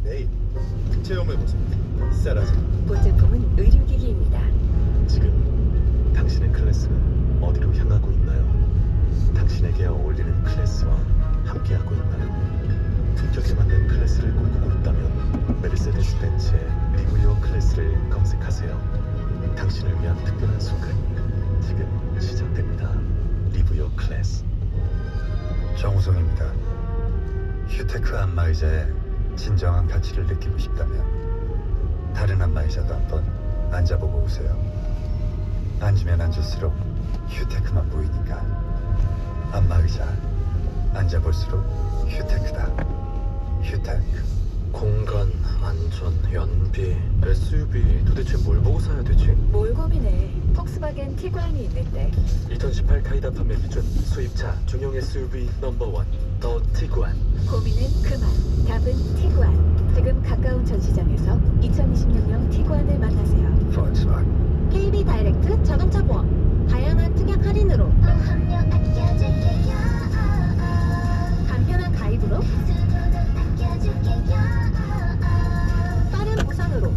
내일 체험해보세요. 세라지. 본 제품은 의료기기입니다. 지금 당신의 클래스는 어디로 향하고 있나요? 당신에게 어울리는 클래스와 함께하고 있나요? 품격에 맞는 클래스를 꿈꾸고 있다면 메르세데스 벤츠의 리브이어 클래스를 검색하세요. 당신을 위한 특별한 순간이 지금 시작됩니다. 리브이어 클래스. 정우성입니다. 휴테크 안마의자의 진정한 가치를 느끼고 싶다면 다른 안마의자도 한번 앉아보고 오세요. 앉으면 앉을수록 휴테크만 보이니까 안마의자 앉아볼수록 휴테크다. 휴테크. 공간, 안전, 연비, SUV 도대체 뭘 보고 사야 되지? 뭘 고민해. 폭스바겐 티구안이 있는데. 2018 카이다 판매 기준 수입차 중형 SUV 넘버원 더 티구안. 고민은 그만. 답은 티구안. 지금 가까운 전시장에서 2026년 티구안을 만나세요. 폴kswagen. KB 다이렉트 자동차 보험. 다양한 특약 할인으로. 간편한 가입으로. 빠른 보상으로.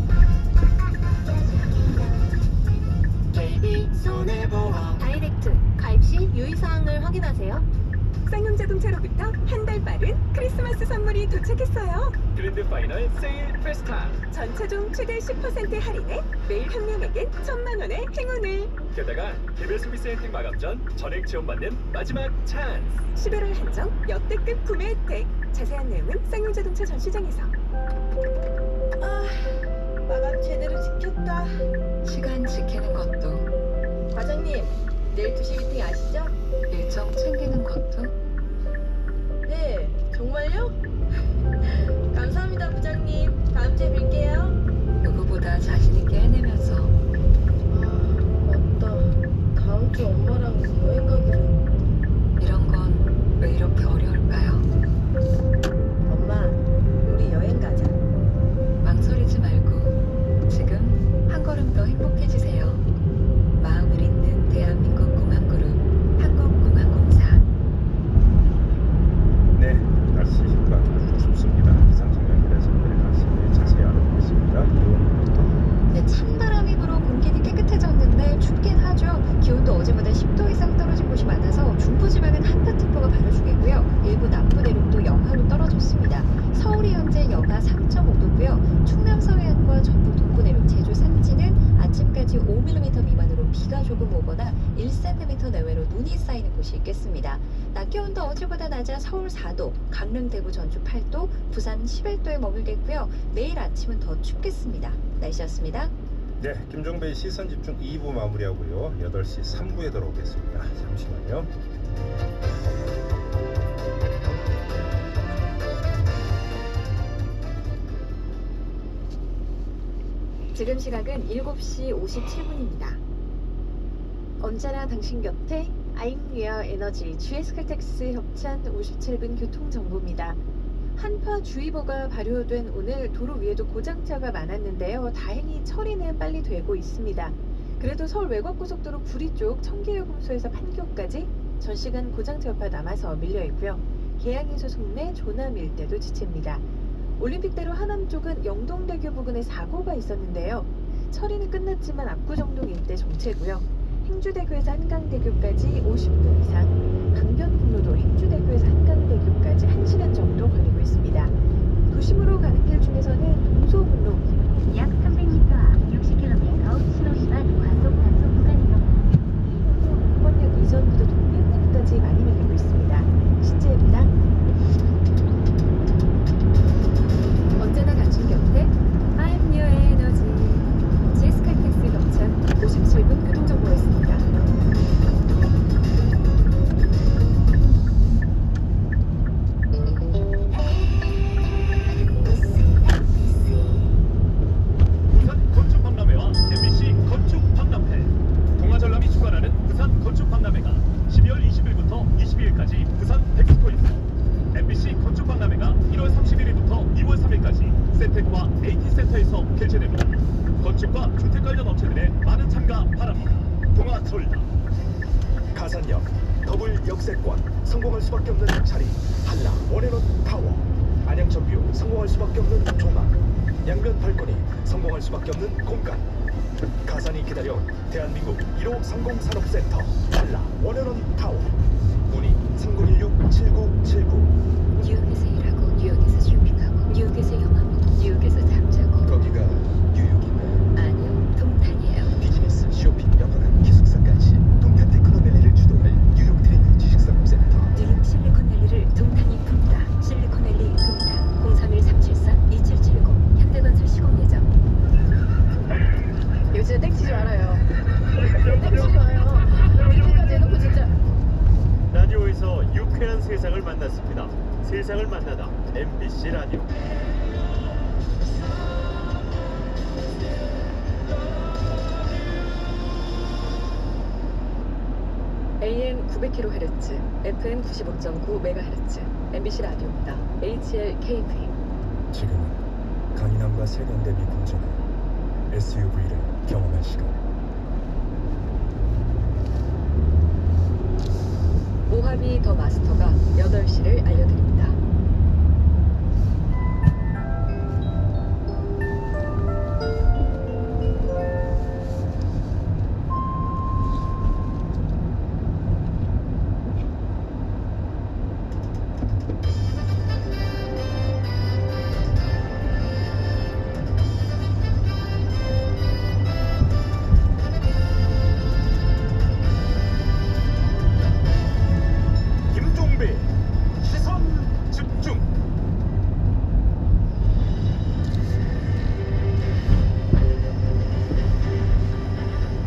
KB 손해보험. 다이렉트 가입 시 유의사항을 확인하세요. 쌍용자동차로부터 한 달 빠른 크리스마스 선물이 도착했어요. 그랜드 파이널 세일 페스타. 전차종 최대 10% 할인에 매일 한 명에겐 1,000만 원의 행운을. 게다가 개별 서비스 혜택 마감 전 전액 지원받는 마지막 찬스. 11월 한정 역대급 구매 혜택. 자세한 내용은 쌍용자동차 전시장에서. 마감 제대로 지켰다. 시간 지키는 것도. 과장님, 내일 2시 미팅 아시죠? 일정 챙기는 것도. 네, 정말요? 감사합니다, 부장님. 다음 주에 뵐게요. 누구보다 자신 있게 해내면서. 맞다. 다음 주 엄마랑 여행 가기로. 이런 건 왜 이렇게 어려울까요? 엄마, 우리 여행 가자. 망설이지 말고 지금 한 걸음 더 행복해지세요. 마음을 잇는 대한민국 공항그룹 한국공항공사. 네, 날씨 현관 아주 춥습니다. 기상청량실에서 내일 날씨를 자세히 알아보겠습니다. 이온부터. 네, 찬바람이 불어 공기는 깨끗해졌는데 춥긴 하죠. 기온도 어제보다 10도 이상 떨어진 곳이 많아서 중부지방은 한파특보가 발효 중이고요. 일부 남부 내륙도 영하로 떨어졌습니다. 서울이 현재 영하 3.5도고요. 충남 서해안과 전북 동부 내륙, 제주 산지는 아침까지 5mm 미만으로 비가 조금 오거나 1cm 내외로 눈이 쌓이는 곳이 있겠습니다. 낮 기온도 어제보다 낮아 서울 4도, 강릉, 대구, 전주 8도, 부산 11도에 머물겠고요. 내일 아침은 더 춥겠습니다. 날씨였습니다. 네, 김종배의 시선집중 2부 마무리하고요. 8시 3부에 돌아오겠습니다. 잠시만요. 지금 시각은 7시 57분입니다. 언제나 당신 곁에 아임웨어 에너지 GS칼텍스 협찬 57분 교통정보입니다. 한파주의보가 발효된 오늘 도로 위에도 고장차가 많았는데요. 다행히 처리는 빨리 되고 있습니다. 그래도 서울 외곽고속도로 구리 쪽 청계요금소에서 판교까지 전시간 고장차 여파 남아서 밀려있고요. 계양에서 송내 조남 일대도 지칩니다. 올림픽대로 하남 쪽은 영동대교 부근에 사고가 있었는데요. 처리는 끝났지만 압구정동 일대 정체고요. 행주대교에서 한강대교까지 50분 이상, 강변북로도 행주대교에서 한강대교까지 1시간 정도 걸리고 있습니다. 도심으로 가는 길 중에서는 동서북로 약 300m 앞 60km 신호 위반 과속 단속 구간입니다. 공원역 이전부터 동면역까지 많이 밀리고 있습니다. 신재입니다. 언제나 당신 곁에 I'm your energy GS칼텍스 협찬 57분 교통정보였습니다. 부산 건축박람회와 MBC 건축박람회. 동아전람이 주관하는 부산 건축박람회가 12월 20일부터 22일까지 부산 엑스포에서, MBC 건축박람회가 1월 31일부터 2월 3일까지 세텍과 AT센터에서 개최됩니다. 건축과 주택 관련 업체들의 많은 참가 바랍니다. 동아전람. 가산역, 더블 역세권, 성공할 수밖에 없는 자리, 한라 원앤원 타워. 안양천뷰 성공할 수밖에 없는 조망, 양면 발코니 성공할 수밖에 없는 공간, 가산이 기다려온 대한민국 1호 상공산업센터 한라 원앤원 타워. 문의 3016-7979. 뉴욕에서 일하고 뉴욕에서 쇼핑하고 뉴욕에서 영화보고 뉴욕에서 잠자고. 거기가 뉴욕이네. 아니요, 동탄이에요. 비즈니스, 쇼핑, 영화관, 기숙사까지 동탄 테크노밸리를 주도할 뉴욕 트렌드 지식산업센터. 뉴욕 실리콘밸리를 동탄이 풉니다. 실리콘밸리 동탄 031-374-2770 현대건설 시공 예정. 요즘 땡치지 말아요. 땡치지 마요. 이렇게까지 해놓고 진짜. 라디오에서 유쾌한 세상을 만났습니다. 세상을 만나다 MBC 라디오. AM 900kHz, FM 95.9MHz, MBC 라디오입니다. HLKV. 지금은 강인함과 세관 대비 공정한 SUV를 경험할 시간. 모하비 더 마스터가 8시를 알려드립니다. 김종배 시선 집중.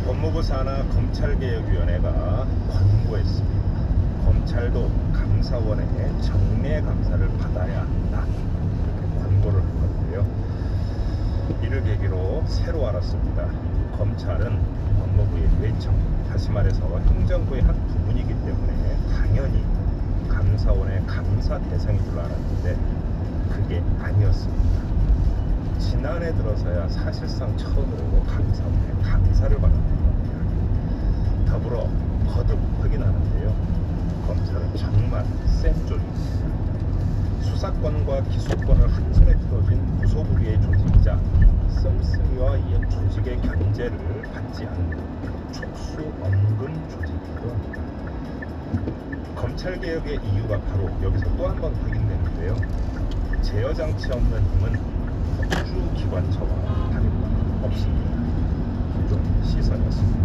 법무부 산하 검찰개혁위원회가 권고했습니다. 검찰도 감사원의 정례 감사를 받아야 한다, 이렇게 권고를 한 건데요. 이를 계기로 새로 알았습니다. 검찰은 법무부의 외청, 다시 말해서 행정부의 한 부분이기 때문에 당연히 감사원의 감사 대상인 줄 알았는데 그게 아니었습니다. 지난해 들어서야 사실상 처음으로 감사원의 감사를 받았다는 겁니다. 더불어 거듭 확인하는데요. 검찰은 정말 쌤쪽입니다. 수사권과 기소권을 한 손에 들어준 무소불위의 조직이자 씀씀이와 이 조직의 견제를 받지 않는 촉수 엄금 조직이기도 합니다. 검찰개혁의 이유가 바로 여기서 또 한 번 확인되는데요. 제어장치 없는 힘은 법주기관처와 다를 바 없습니다. 좀 시선이었습니다.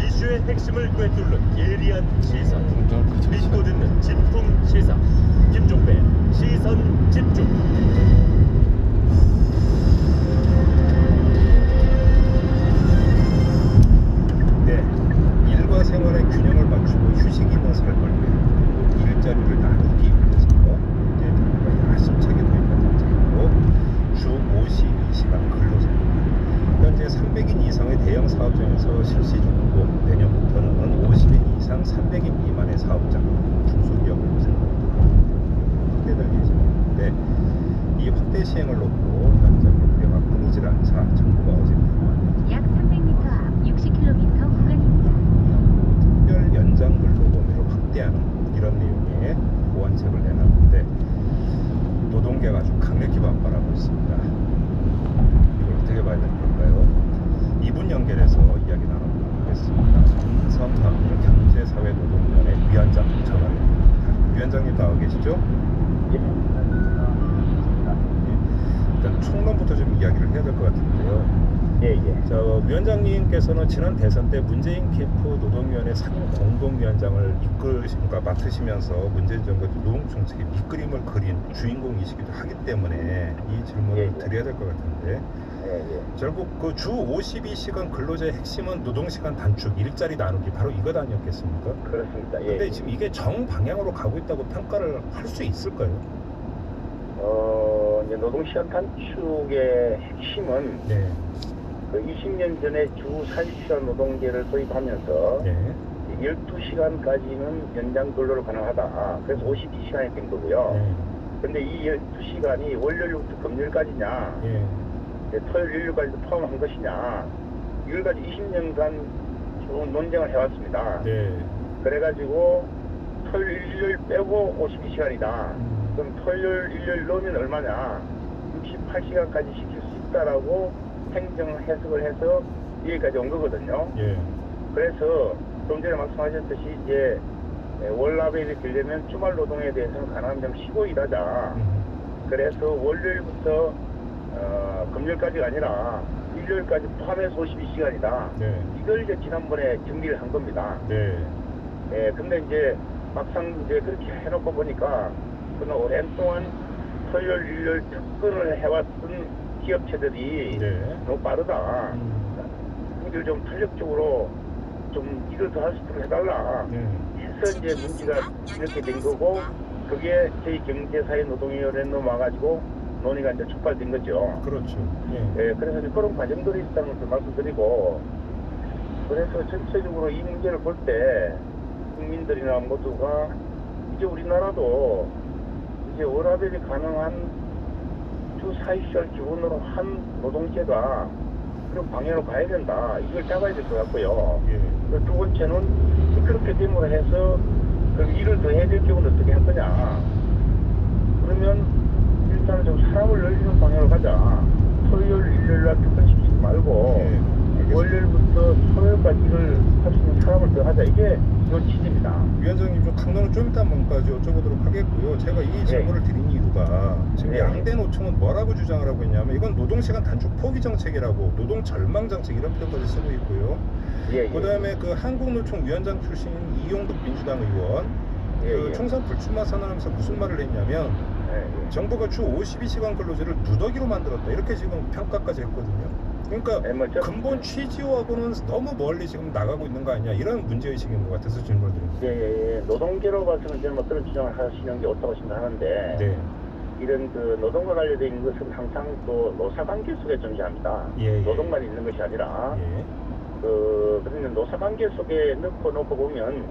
이슈의 핵심을 꿰뚫는 예리한 시선, 믿고 듣는 진품 시사. 김종배 시선 집중. 네, 일과 생활의 균형을 맞추고 휴식 있는 삶을 위해 일자리를 나누기 위해서 이제 정부가 야심차게 도입한 정책으로 주 52시간 근로제입니다. 현재 300인 이상의 대형 사업장에서 실시 중이고 내년부터는 50인 이상 300인 미만의 사업장, 중소기업을 확대될 예정인데 이 확대 시행을 놓고 현장 인력가 끊이질 않자 정부가 어제 약 300m 앞 60km 구간입니다. 특별 연장 근로 범위를 확대하는 이런 내용의 보완책을 내놨는데 노동계가 아주 강력히 반발하고 있습니다. 이걸 어떻게 봐야 되는 걸까요? 2분 연결해서 이야기 나눠보도록 하겠습니다. 정성남 경제사회노동위원회 위원장 전화드립니다. 위원장님 나와 계시죠? 예. 일단 총론부터 좀 이야기를 해야 될 것 같은데요. 저 위원장님께서는 지난 대선 때 문재인 캠프 노동위원회 상공동위원장을 그러니까 맡으시면서 문재인 정부 노동 정책의 밑그림을 그린 주인공이시기도 하기 때문에 이 질문을 드려야 될 것 같은데 결국 그 주 52시간 근로제의 핵심은 노동시간 단축, 일자리 나누기 바로 이것 아니었겠습니까? 그렇습니다. 근데 지금 이게 정방향으로 가고 있다고 평가를 할 수 있을까요? 이제 노동시간 단축의 핵심은 네. 그 20년 전에 주 40시간 노동제를 도입하면서 네. 12시간까지는 연장 근로를 가능하다. 그래서 52시간이 된 거고요. 네. 근데 이 12시간이 월요일부터 금요일까지냐, 예. 토요일, 일요일까지도 포함한 것이냐, 이걸 가지고 20년간 쭉 논쟁을 해왔습니다. 네. 그래가지고 토요일, 일요일 빼고 52시간이다. 그럼 토요일, 일요일 넣으면 얼마냐? 68시간까지 시킬 수 있다라고 행정 해석을 해서 여기까지 온 거거든요. 예. 그래서 좀 전에 말씀하셨듯이 이제 월라벨이 되려면 주말 노동에 대해서는 가능하면 좀 쉬고 일하자. 그래서 월요일부터 금요일까지가 아니라 일요일까지 포함해서 52시간이다. 네. 이걸 이제 지난번에 정리를 한 겁니다. 네. 예, 근데 이제 막상 이제 그렇게 해놓고 보니까 그는 오랜 동안 토요일, 일요일 특근을 해왔던 기업체들이 네. 너무 빠르다. 이걸 좀 탄력적으로 좀 일을 더 할 수 있도록 해달라. 해서 이제 문제가 이렇게 된 거고, 그게 저희 경제사회 노동위원회에 넘어와가지고 논의가 이제 촉발된 거죠. 그렇죠. 예, 그래서 이제 그런 과정들이 있다는 것을 말씀드리고, 그래서 전체적으로 이 문제를 볼 때 국민들이나 모두가 이제 우리나라도 이제 워라밸이 가능한 주 40시간 기본으로 한 노동제가 그런 방향으로 가야 된다. 이걸 잡아야 될 것 같고요. 예. 두 번째는 그렇게 됨으로 해서 그럼 일을 더 해야 될 경우는 어떻게 할 거냐. 그러면 일단은 좀 사람을 늘리는 방향으로 가자. 토요일, 일요일날 특근시키지 말고 월요일부터 토요일까지 일을 할 수 있는 사람을 더 하자. 이게 요 취지입니다. 위원장님 좀 강론은 좀 이따 한번까지 여쭤보도록 하겠고요. 제가 이 질문을 드린 이유가 지금 양대 노총은 뭐라고 주장을 하고 있냐면 이건 노동시간 단축 포기 정책이라고 노동 절망 정책 이런 표현까지 쓰고 있고요. 그다음에 그 한국노총 위원장 출신 이용득 민주당 의원 그 총선 불출마 선언하면서 무슨 말을 했냐면 정부가 주 52시간 근로제를 누더기로 만들었다 이렇게 지금 평가까지 했거든요. 그러니까 근본 취지하고는 너무 멀리 지금 나가고 있는 거 아니냐 이런 문제의식인 것 같아서 질문을 드립니다. 예. 노동계로 봐서는 저는 뭐 그런 주장을 하시는 게 옳다고 생각하는데 네. 이런 그 노동과 관련된 있는 것은 항상 또 노사관계 속에 존재합니다. 노동만 있는 것이 아니라 그러면 노사관계 속에 놓고 보면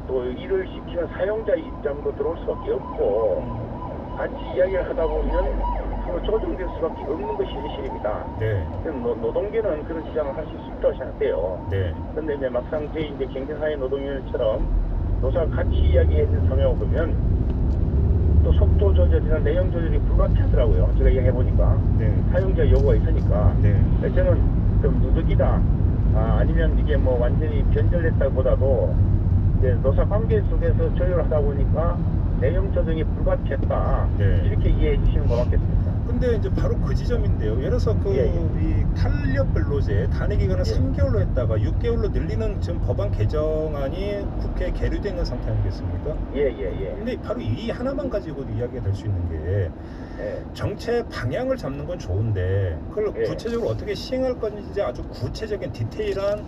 또 일을 시키는 사용자 입장도 들어올 수밖에 없고 같이 이야기를 하다 보면 서로 조정될 수밖에 없는 것이 현실입니다. 네. 노동계는 그런 주장을 할 수 있다고 생각해요. 네. 그런데 이제 막상 저희 이제 경제사회 노동위원회처럼 노사가 같이 이야기해준 성향을 보면 또 속도 조절이나 내용 조절이 불가피하더라고요. 제가 이야기해보니까. 사용자 요구가 있으니까. 저는 좀 누더기다. 아니면 이게 뭐 완전히 변절됐다보다도 이제 노사 관계 속에서 조율을 하다 보니까 내용 조정이 불가피했다. 이렇게 이해해 주시면 고맙겠습니다. 근데 이제 바로 그 지점인데요. 예를 들어서 이 탄력 근로제 단위 기간을 3개월로 했다가 6개월로 늘리는 지금 법안 개정안이 국회에 계류되어 있는 상태 아니겠습니까? 근데 바로 이 하나만 가지고 이야기가 될 수 있는 게 정책 방향을 잡는 건 좋은데 그걸 구체적으로 어떻게 시행할 건지 아주 구체적인 디테일한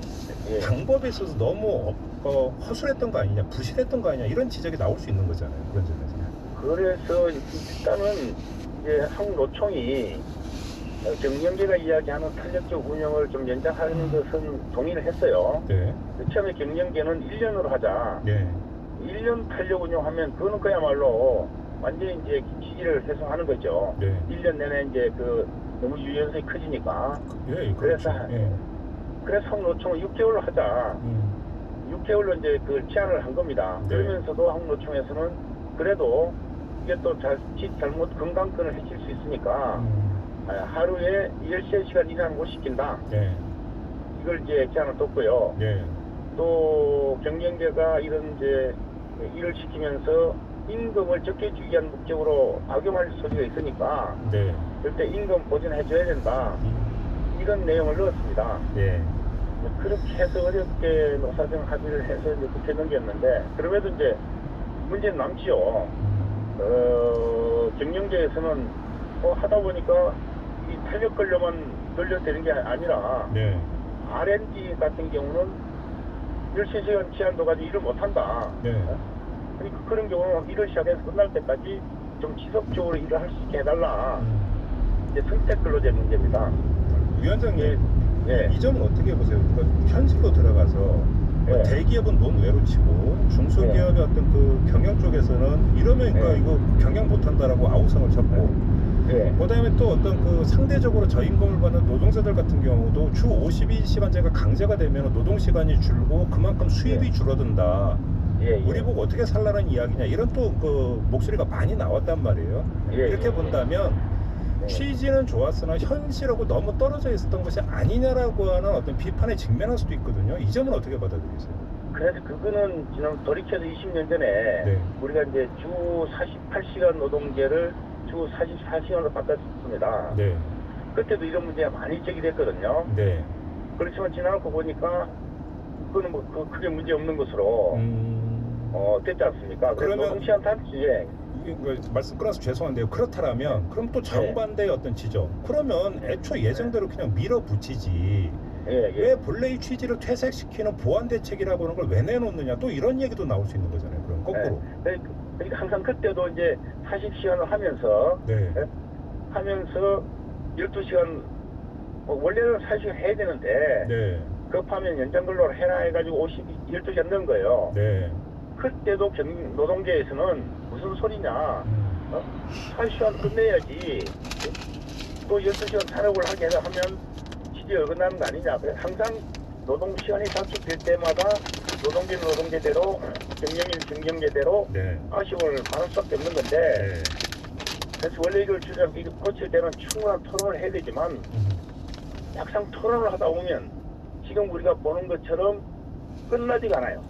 방법에 있어서 너무 허술했던 거 아니냐, 부실했던 거 아니냐 이런 지적이 나올 수 있는 거잖아요. 그런 점에서. 그래서 일단은 이제 한국노총이 경영계가 이야기하는 탄력적 운영을 좀 연장하는 것은 동의를 했어요. 처음에 경영계는 1년으로 하자. 1년 탄력 운영하면 그거는 그야말로 완전히 이제 취지를 훼손하는 거죠. 1년 내내 이제 그 너무 유연성이 커지니까. 그래서 한국노총은 6개월로 하자. 6개월로 이제 그 제안을 한 겁니다. 그러면서도 한국노총에서는 그래도 이게 또 잘못 건강권을 해칠 수 있으니까 하루에 13시간 이상 못 시킨다. 이걸 이제 제안을 뒀고요. 또 경영계가 이런 이제 일을 시키면서 임금을 적게 주기 위한 목적으로 악용할 소지가 있으니까 그때 임금 보전해줘야 된다. 이런 내용을 넣었습니다. 그렇게 해서 어렵게 노사정 합의를 해서 이제 국회 넘겼는데 그럼에도 이제 문제는 남지요. 경영계에서는 하다 보니까 이 탄력 근로만 늘려되는 게 아니라 R&D 같은 경우는 13시간 제한도 가지고 일을 못한다. 그러니까 그런 경우는 일을 시작해서 끝날 때까지 좀 지속적으로 일을 할 수 있게 해달라. 이제 선택 근로제 문제입니다. 위원장님, 이 점은 어떻게 보세요? 그러니까 현실로 들어가서 대기업은 논외로 치고 중소기업의 어떤 그 경영 쪽에서는 이러면 그러니까 이거 경영 못한다라고 아우성을 쳤고 네. 그다음에 또 어떤 그 상대적으로 저임금을 받는 노동자들 같은 경우도 주 52시간제가 강제가 되면 노동 시간이 줄고 그만큼 수입이 줄어든다. 우리 보고 어떻게 살라는 이야기냐 이런 또 그 목소리가 많이 나왔단 말이에요. 이렇게 본다면 취지는 좋았으나 현실하고 너무 떨어져 있었던 것이 아니냐라고 하는 어떤 비판에 직면할 수도 있거든요. 이 점은 어떻게 받아들이세요? 그래서 그거는 지난 돌이켜서 20년 전에 우리가 이제 주 48시간 노동제를 주 44시간으로 바꿨습니다. 그때도 이런 문제가 많이 제기됐거든요. 그렇지만 지나고 보니까 그거는 뭐 크게 문제 없는 것으로 됐지 않습니까? 그러면 노동시간 단축에 말씀 끊어서 죄송한데요. 그렇다면 그럼 또 정반대의 어떤 지적. 그러면 애초 예정대로 그냥 밀어붙이지. 왜 본래의 취지를 퇴색시키는 보완 대책이라고 하는 걸 왜 내놓느냐. 또 이런 얘기도 나올 수 있는 거잖아요. 그럼 거꾸로. 그러니까 항상 그때도 이제 40시간을 하면서 하면서 12시간 원래는 40시간 해야 되는데 급하면 연장 근로를 해라 해가지고 12시간 넣은 거예요. 그때도 노동계에서는 무슨 소리냐, 40시간 끝내야지, 또 12시간 산업을 하게 하면 취지에 어긋나는 거 아니냐. 그래서 항상 노동시간이 단축될 때마다 노동계는 노동계대로, 경영인 경영계대로 아쉬움을 받을 수밖에 없는 건데, 그래서 원래 이걸 고칠 때는 충분한 토론을 해야 되지만, 막상 토론을 하다 보면 지금 우리가 보는 것처럼 끝나지가 않아요.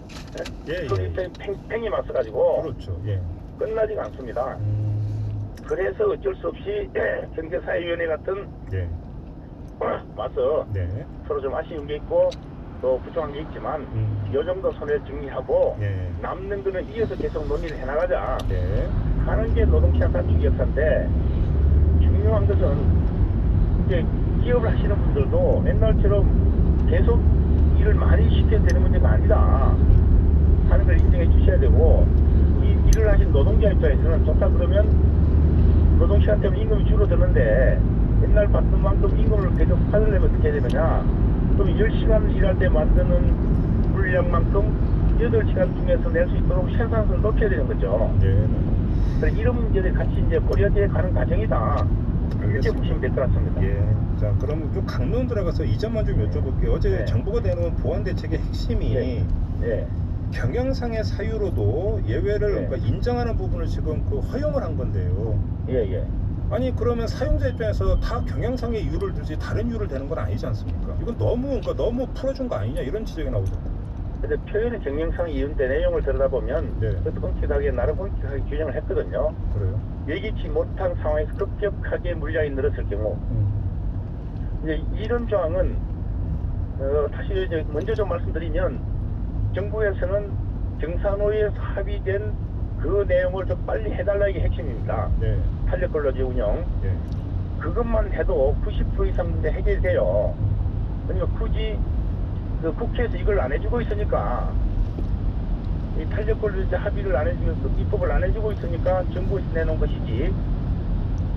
소리 팽이 맞서가지고 끝나지가 않습니다. 그래서 어쩔 수 없이 경제사회위원회 같은 와서 서로 좀 아쉬운 게 있고 또 부족한 게 있지만 이 정도 손해를 정리하고 남는 거는 이어서 계속 논의를 해나가자 하는 게 노동시간 단축 역사인데, 중요한 것은 이제 기업을 하시는 분들도 옛날처럼 계속 일을 많이 시켜야 되는 문제가 아니다 하는 걸 인정해 주셔야 되고, 이 일을 하신 노동자 입장에서는 좋다 그러면 노동시간 때문에 임금이 줄어드는데 옛날 받던 만큼 임금을 계속 받으려면 어떻게 해야 되느냐. 그럼 10시간 일할 때 만드는 물량만큼 8시간 중에서 낼 수 있도록 생산성을 높여야 되는 거죠. 그래서 이런 문제들이 같이 이제 고려되어 가는 과정이다. 이렇게 보시면 될 것 같습니다. 자, 그럼 좀 강론 들어가서 이 점만 좀 여쭤볼게요. 어제 정부가 내놓은 보완 대책의 핵심이 경영상의 사유로도 예외를 그러니까 인정하는 부분을 지금 그 허용을 한 건데요. 아니 그러면 사용자 입장에서 다 경영상의 이유를 두지 다른 이유를 대는 건 아니지 않습니까? 이건 너무 풀어준 거 아니냐 이런 지적이 나오잖아요. 근데 표현이 경영상 이유인데 내용을 들여다보면 그것도 엄격하게 나름 엄격하게 규정을 했거든요. 그래요? 예기치 못한 상황에서 급격하게 물량이 늘었을 경우 이제 이런 조항은 다시 이제 먼저 좀 말씀드리면 정부에서는 정산호에서 합의된 그 내용을 좀 빨리 해달라 이게 핵심입니다. 탄력근로제 운영 그것만 해도 90% 이상 문제 해결돼요. 그러니까 굳이 그 국회에서 이걸 안 해주고 있으니까 이 탄력근로제 합의를 안 해주면서 입법을 안 해주고 있으니까 정부에서 내놓은 것이지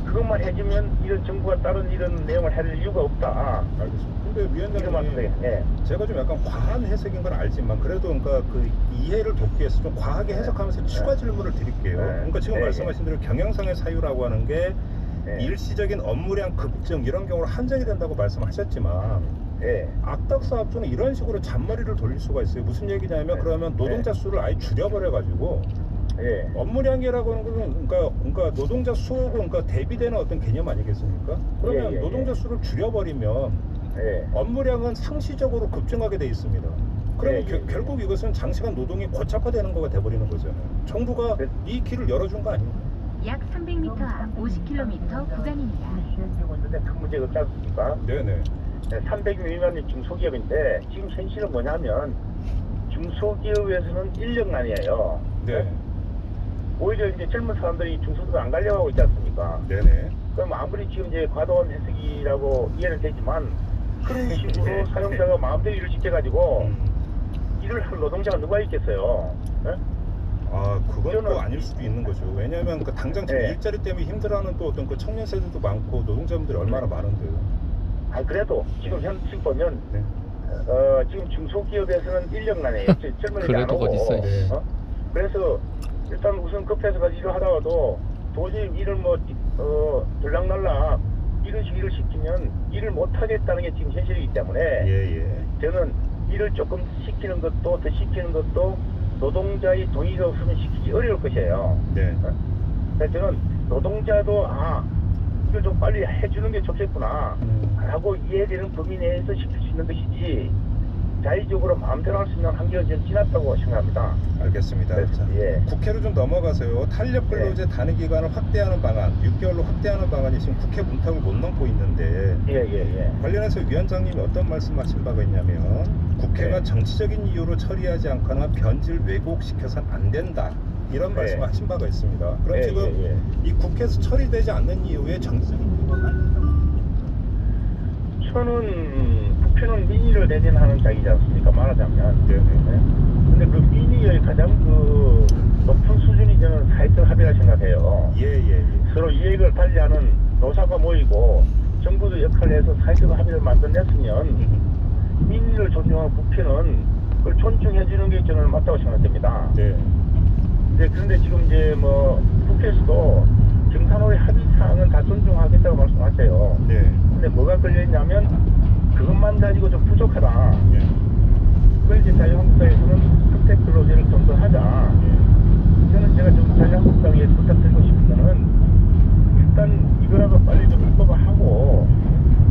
그것만 해주면 이런 정부가 다른 이런 내용을 할 이유가 없다. 알겠습니다. 근데 위원장님, 제가 좀 약간 과한 해석인 건 알지만 그래도 그러니까 그 이해를 돕기 위해서 좀 과하게 해석하면서 추가 질문을 드릴게요. 그러니까 지금 말씀하신 대로 경영상의 사유라고 하는 게 일시적인 업무량 급증 이런 경우로 한정이 된다고 말씀하셨지만 악덕사업주는 이런 식으로 잔머리를 돌릴 수가 있어요. 무슨 얘기냐면 그러면 노동자 수를 아예 줄여버려가지고 업무량이라고 하는 것은 그러니까 노동자 수하고 그러니까 대비되는 어떤 개념 아니겠습니까? 그러면 노동자 수를 줄여버리면 업무량은 상시적으로 급증하게 돼 있습니다. 그러면 결국 이것은 장시간 노동이 고착화되는 거가 돼버리는 거잖아요. 정부가 이 길을 열어준 거 아닙니까? 약 300m 앞 50km 구간입니다. 시행되고 있는데 큰 문제가 없지 않습니까? 300 미만이 중소기업인데 지금 현실은 뭐냐면 중소기업에서는 인력난이에요. 오히려 이제 젊은 사람들이 중소기업 안 가려고 하고 있지 않습니까? 그럼 아무리 지금 이제 과도한 해석이라고 이해는 되지만 그런 식으로 사용자가 마음대로 일을 시켜가지고 일을 할 노동자가 누가 있겠어요? 그건 또 아닐 수도 있는 거죠. 왜냐하면 그 당장 지금 일자리 때문에 힘들어하는 또 어떤 그 청년 세대도 많고 노동자분들이 얼마나 많은데요. 그래도 지금 현실 보면 지금 중소기업에서는 인력난이에요. 젊은 애들 안 오고. 그래서 일단 우선 급해서 일을 하다가도 도저히 일을 뭐 들락날락 이런 식으로 시키면 일을 못 하겠다는 게 지금 현실이기 때문에 예. 저는 일을 조금 시키는 것도 더 시키는 것도 노동자의 동의가 없으면 시키기 어려울 것이에요. 네. 그래서 저는 노동자도 이걸 좀 빨리 해주는 게 좋겠구나 라고 이해되는 범위 내에서 시킬 수 있는 것이지 자의적으로 마음대로 할 수 있는 한계는 좀 지났다고 생각합니다. 알겠습니다. 자, 예. 국회로 좀 넘어가서요. 탄력 근로제 단위 기간을 확대하는 방안, 6개월로 확대하는 방안이 지금 국회 문턱을 못 넘고 있는데 관련해서 위원장님이 어떤 말씀하신 바가 있냐면 국회가 정치적인 이유로 처리하지 않거나 변질 왜곡시켜서는 안 된다. 이런 말씀을 하신 바가 있습니다. 그럼 지금 이 국회에서 처리되지 않는 이유에 정치적인 이유가 저는 국회는 민의를 대변하는 자이지 않습니까? 말하자면. 근데 그 민의의 가장 그 높은 수준이 저는 사회적 합의라 생각해요. 서로 이익을 달리하는 노사가 모이고 정부도 역할을 해서 사회적 합의를 만들어냈으면 민의를 존중하는 국회는 그걸 존중해주는 게 저는 맞다고 생각됩니다. 그런데 지금 이제 뭐 국회에서도 경산호의 합의사항은 다 존중하겠다고 말씀하세요. 근데 뭐가 걸려있냐면 그것만 가지고 좀 부족하다. 그걸 이제 자유한국당에서는 선택 근로제를 좀 더 하자. 저는 제가 좀 자유한국당에 부탁드리고 싶은 거는 일단 이거라도 빨리 좀 입법화하고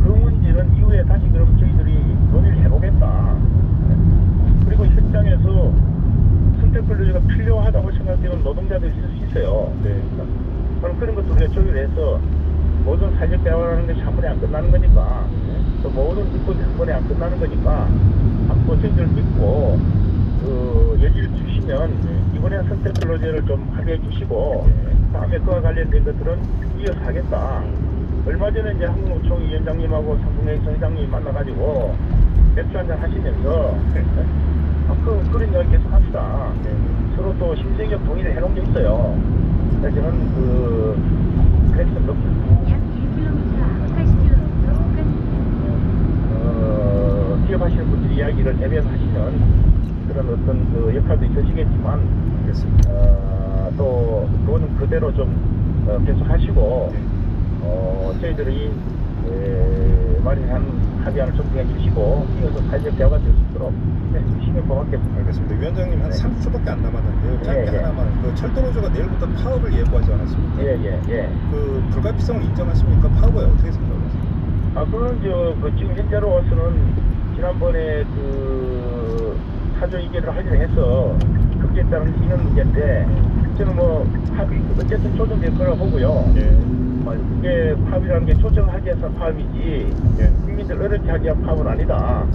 그 문제는 이후에 다시 그럼 저희들이 논의를 해보겠다. 그리고 현장에서 선택 근로제가 필요하다고 생각되는 노동자들이 있을 수 있어요. 그럼 그런 것도 우리가 조율해서 모든 사회적 대화라는 것이 한 번에 안 끝나는 거니까 또 모든 입법이 한 번에 안 끝나는 거니까 앞으로 저희들 믿고 그 여지를 주시면 이번에 선택 근로제를 좀 하게 해주시고 다음에 그와 관련된 것들은 이어서 하겠다. 얼마 전에 이제 한국노총 위원장님하고 삼성회의 회장님이 만나가지고 맥주 한잔 하시면서 그런 이야기 계속 합시다. 서로 또 심정적 동의를 해놓은 게 있어요. 그래서 저는 그래서 약 1km 앞 80km 기업 하시는 분들이 이야기를 대변 하시는 그런 어떤 그 역할도 있으시겠지만 또 그거는 그대로 좀 계속 하시고 저희들이 마련한 합의안을 존중해 주시고 이어서 사회적 대화가 될 수 있도록 해주시면 고맙겠습니다. 알겠습니다. 위원장님 한 30초밖에 안 남았는데요. 짧게 하나만. 그 철도노조가 내일부터 파업을 예고하지 않았습니까? 그 불가피성을 인정하십니까? 파업에 어떻게 생각하세요? 그건 그 지금 현재로서는 지난번에 그 사조 이계를 하기로 해서 그게 따른 있는 문제인데 저는 뭐 파업이 어쨌든 조정될 거라고 보고요. 이게 파업이라는 게 조정하기 위해서 파업이지 국민들 어렵게 하기 위한 파업은 아니다.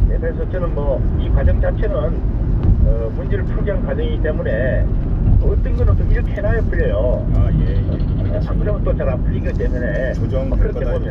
그래서 저는 뭐 이 과정 자체는 문제를 풀기 위한 과정이기 때문에 어떤 거는 좀 이렇게 해놔야 풀려요. 안 그러면 또 잘 안 풀리기 때문에 조정될 거다. 저도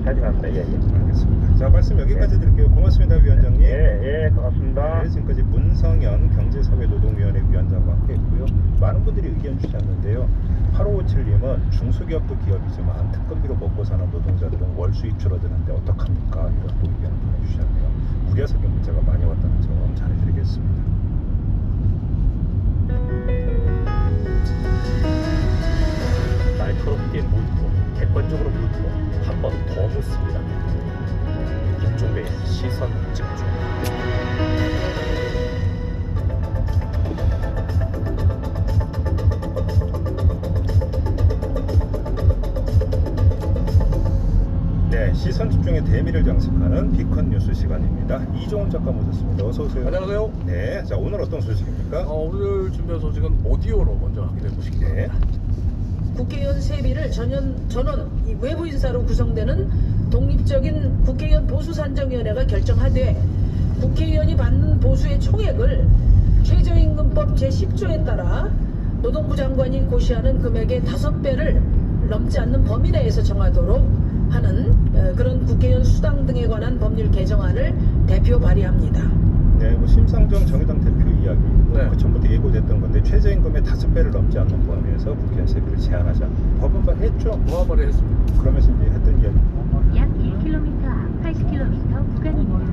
자신합니다. 알겠습니다. 자, 말씀 여기까지 드릴게요. 고맙습니다, 위원장님. 고맙습니다. 지금까지 문성현 경제사회노동위원회 위원장과 함께했고요. 많은 분들이 의견 주셨는데요. 8557님은 중소기업도 기업이지만 특근비로 먹고 사는 노동자들은 월 수입 줄어드는데 어떡합니까? 이런 또 의견을 보내주셨네요. 우려스러운 문자가 많이 왔다는 점 전해드리겠습니다. 날카롭게 묻고 객관적으로 묻고 한 번 더 묻습니다. 김종배의 시선 집중. 시선 집중의 대미를 장식하는 비컨 뉴스 시간입니다. 이종훈 작가 모셨습니다. 어서 오세요. 안녕하세요. 네, 자 오늘 어떤 소식입니까? 오늘 준비한 소식은 오디오로 먼저 확인해 보시기 바랍니다. 국회의원 세비를 전원 외부 인사로 구성되는 독립적인 국회의원 보수산정위원회가 결정하되 국회의원이 받는 보수의 총액을 최저임금법 제10조에 따라 노동부 장관이 고시하는 금액의 5배를 넘지 않는 범위 내에서 정하도록 하는 그런 국회의원 수당 등에 관한 법률 개정안을 대표 발의합니다. 네, 뭐 심상정 정의당 대표 이야기 그 전부터 예고됐던 건데 최저임금의 5배를 넘지 않는 범위에서 국회의원 세비를 제한하자 법원 발의했죠? 법원 발의했습니다. 그러면서 이제 했던 이야기 약 1km 앞 80km 구간입니다.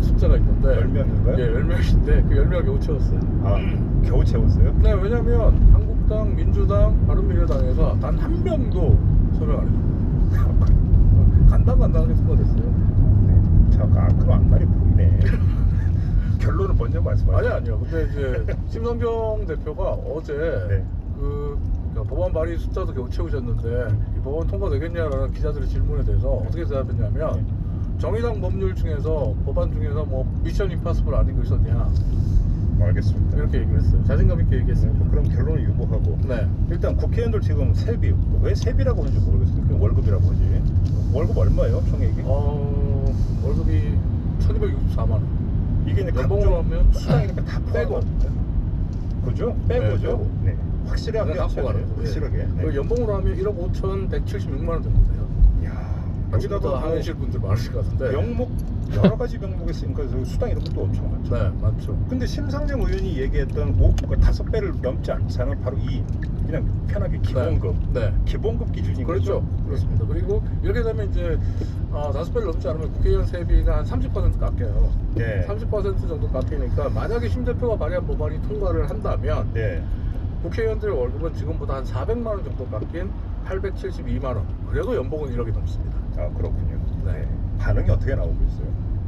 숫자가 있는데 10명인가요? 예, 10명인데 그 10명을 겨우 채웠어요. 겨우 채웠어요? 네, 왜냐면 한국 자유한국당, 민주당, 바른미래당에서 단 한 명도 서명 안 해줘. 간당간당하게 통과됐어요. 네. 자, 그럼 앞날이 보이네. 결론은 먼저 말씀하세요. 아니요. 근데 이제 심성경 대표가 어제 네. 그러니까 법안 발의 숫자도 겨우 채우셨는데 이 법안 통과되겠냐라는 기자들의 질문에 대해서 어떻게 대답했냐면 정의당 법률 중에서 법안 중에서 뭐 미션 임파서블 아닌 거 있었냐 알겠습니다. 이렇게 얘기를 했어요. 자신감 있게 얘기했습니다. 그럼 결론을 유보하고 네. 일단 국회의원들 지금 세비 왜 세비라고 하는지 모르겠어요. 그냥 월급이라고 하지. 월급 얼마예요, 총액이? 월급이 1,264만 원. 이게 이제 연봉으로 하면 수당이니까 다 빼고. 그죠? 빼고죠. 빼고. 네. 확실하게 갖고 하셔야 가는 돼요. 거예요. 확실하게. 네. 그리고 연봉으로 하면 1억 5,176만 원 정도세요. 이야. 여기다가 하실 분들 많으실 것 같은데. 명목 여러 가지 명목이 있으니까 수당 이런 것도 엄청 많죠. 네, 맞죠. 근데 심상정 의원이 얘기했던 5배를 넘지 않잖아요. 바로 이 그냥 편하게 기본급. 네. 기본급 기준인 그렇죠. 거죠. 그렇습니다. 그리고 이렇게 되면 이제 5배를 넘지 않으면 국회의원 세비가 한 30% 깎여요. 네. 30% 정도 깎이니까 만약에 심 대표가 발의한 법안이 통과를 한다면 네. 국회의원들의 월급은 지금보다 한 400만 원 정도 깎인 872만 원. 그래도 연봉은 1억이 넘습니다. 아, 그렇군요. 네. 반응이 어떻게 나오고 있어요?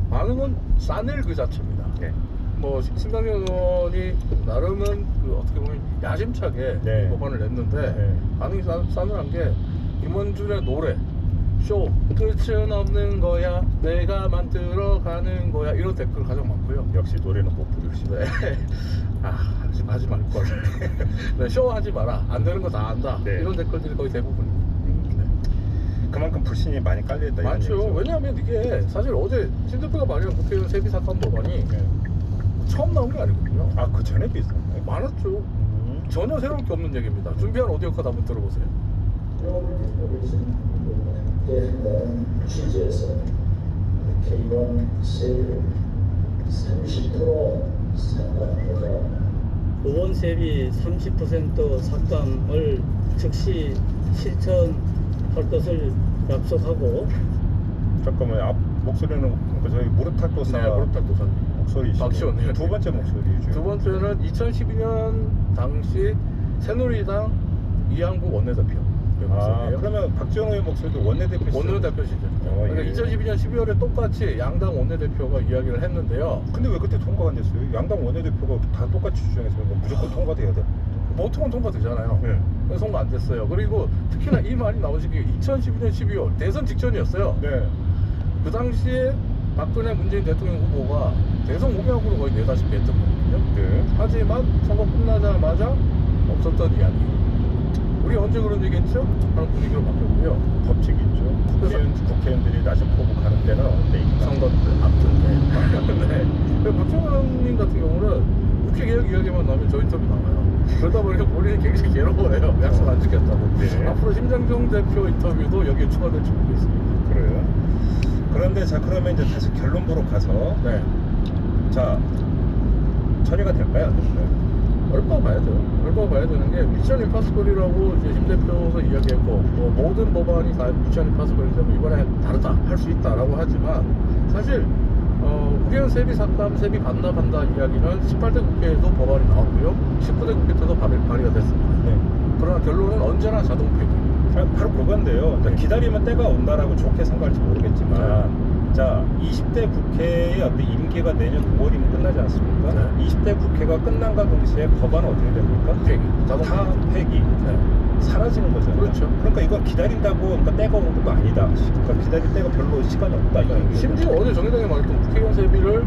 반응은 싸늘 그 자체입니다. 네. 뭐 심상정 의원이 나름은 그 어떻게 보면 야심차게 네. 이 법안을 냈는데 네. 반응이 싸늘한 게 김원준의 노래 쇼 끝은 없는 거야 내가 만들어가는 거야 이런 댓글 가장 많고요. 역시 노래는 못 부르시네. 네. 하지 말걸. 네, 쇼 하지 마라. 안 되는 거 다 안다. 네. 이런 댓글들이 거의 대부분입니다. 그만큼 불신이 많이 깔려있다. 많죠. 왜냐하면 이게 사실 어제 심 대표가 발의한 국회의원 세비 삭감 법안이 처음 나온 게 아니거든요. 아, 그 전에 비슷한가요? 많았죠. 전혀 새로울 게 없는 얘기입니다. 준비한 오디오 카드 한번 들어보세요. 취지에서 국회의원 세율 30% 삭감하자. 의원 세비 30% 삭감을 즉시 실천할 것을 약속하고. 잠깐만요. 앞 목소리는 저희 무르탁도사. 네, 무르탁도사 목소리시죠. 박시원 의원. 두 번째 목소리죠. 두 번째는 2012년 당시 새누리당 이한국 원내대표. 그러면 박지원 의원 목소리도 원내대표시죠? 원내대표시죠. 그러니까 예. 2012년 12월에 똑같이 양당 원내대표가 이야기를 했는데요. 근데 왜 그때 통과가 안 됐어요? 양당 원내대표가 다 똑같이 주장했으니까 무조건 통과돼야 돼. 보통은 통과되잖아요. 네. 그래서 통과 안 됐어요. 그리고 특히나 이 말이 나오신 게 2012년 12월 대선 직전이었어요. 네. 그 당시에 박근혜 문재인 대통령 후보가 대선 공약으로 거의 내다시피 했던 거거든요. 네. 하지만 선거 끝나자마자 없었던 이야기. 우리 언제 그런 얘기 했죠? 하는 분위기로 바뀌었고요. 법칙이 있죠. 국회의원들이 낮은 포부 가는 데는 어느 때인가? 선거 때, 앞둔 때. 네. 박정환님 같은 경우는 국회 개혁 이야기만 나오면 저 인터뷰 나와요. 그러다 보니까 본인이 굉장히 괴로워해요. 약속 안 지켰다고. 네. 앞으로 심장정 대표 인터뷰도 여기에 추가될지 모르겠습니다. 그래요. 그런데 자, 그러면 이제 다시 결론 보러 가서 네. 자, 처리가 될까요? 안 될까요? 얼마 봐야 되는 게 미션 임파서블이라고 이제 심 대표도 이야기했고 뭐 모든 법안이 다 미션 임파서블이기 때문에 이번에 다르다 할 수 있다라고 하지만 사실 국회의원 세비 삭감 세비 반납한다 이야기는 18대 국회에도 법안이 나왔고요 19대 국회 때도 발의가 됐습니다. 네. 그러나 결론은 언제나 자동 폐기. 바로 그건데요. 네. 기다리면 때가 온다라고 좋게 생각할지 모르겠지만 자, 20대 국회의 어떤 임기가 내년 5월이면 끝나지 않습니까? 네. 20대 국회가 끝난과 동시에 법안은 어떻게 됩니까? 폐기. 다 폐기. 네. 사라지는 거잖아요. 그렇죠. 그러니까 이건 기다린다고 그러니까 때가 오는 것도 아니다. 그러니까 기다릴 때가 별로 시간이 없다. 네. 심지어 어제 정의당이 말했던 국회의원 세비를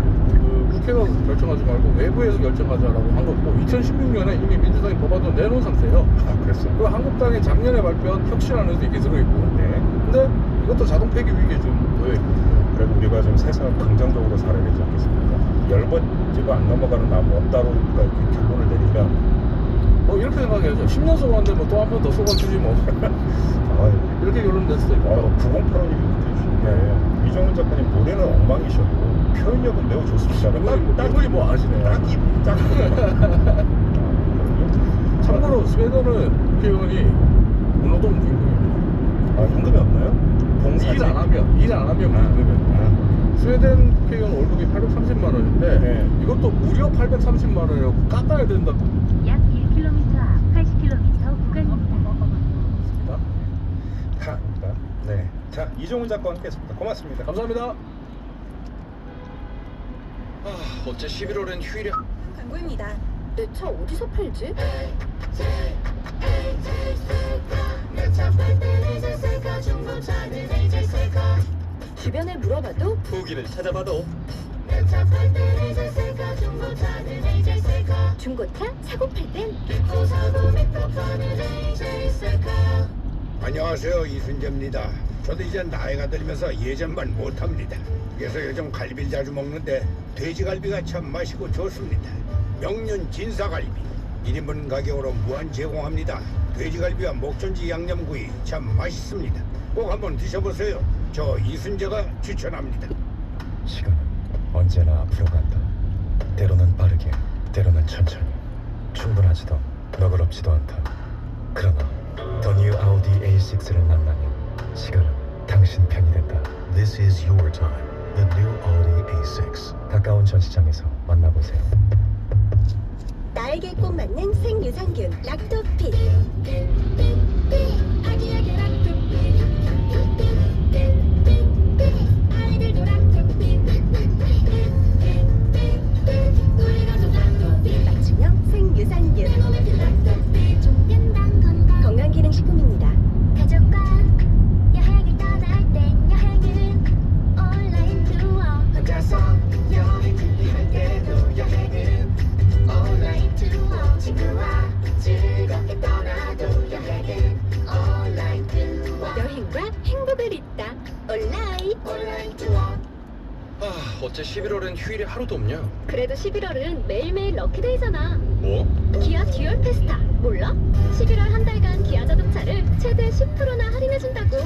국회가 결정하지 말고 외부에서 결정하자라고 한 거고 2016년에 이미 민주당이 법안도 내놓은 상태예요. 아, 그랬어요? 그리고 한국당이 작년에 발표한 혁신안에도 이게 들어있고요. 네. 근데 이것도 자동 폐기 위기에 좀 놓여있거든요. 그래도 우리가 좀 세상을 긍정적으로 살아야 되지 않겠습니까? 10번째가 안 넘어가는 나무 없다로 이렇게 결론을 내리면 뭐 이렇게 생각해야죠. 10년 소관인데 뭐 또 한 번 더 소관 주지 뭐. 이렇게 결론 낼 수도 있고. 9085님이 그때 주시네. 이정훈 작가님 노래는 엉망이셔도 표현력은 매우 좋습니다. 이분이 뭐 아시네요. 딱 참고로 스웨덴은 국회의원이 운노동 임금입니다. 아, 임금이 없나요? 일 안 하면 임금이에요. 스웨덴 국회의원 월급이 830만 원인데 네. 이것도 무려 830만 원이라고 깎아야 된다고. 약 1km 앞 80km 네, 자 이종훈 작가와 함께했습니다. 고맙습니다. 감사합니다. 어째 11월엔 휴일이 광고입니다. 내 차 어디서 팔지? 주변에 물어봐도 후기를 찾아봐도 중고차 사고 팔 땐 안녕하세요, 이순재입니다. 저도 이제 나이가 들면서 예전만 못합니다. 그래서 요즘 갈비를 자주 먹는데 돼지갈비가 참 맛있고 좋습니다. 명륜 진사갈비 1인분 가격으로 무한 제공합니다. 돼지갈비와 목전지 양념구이 참 맛있습니다. 꼭 한번 드셔보세요. 저 이순재가 추천합니다. 시간은 언제나 앞으로 간다. 때로는 빠르게, 때로는 천천히. 충분하지도 너그럽지도 않다. 그러나 더 뉴 아우디 A6를 만나면 시간은 당신 편이 된다. This is your time. The new Audi A6. 가까운 전시장에서 만나보세요. 나에게 꼭 맞는 생유산균 락토핏. 아기에게 락토핏. 아이들도 락토핏. 우리 가족 락토핏. 맞춤형 생유산균. 건강기능식품입니다. 가족과 여행을 떠날 땐 여행은 온라인 투어. 혼자서 여행 준비할 때도 여행은 온라인 투어. 친구와 즐겁게 떠나도 여행은 온라인 투어. 여행과 행복을 잇다. 온라인 투어. 어째 11월엔 휴일이 하루도 없냐? 그래도 11월은 매일매일 럭키데이잖아. 뭐? 기아 듀얼 페스타 몰라? 11월 한 달간 기아 자동차를 최대 10%나 할인해준다고.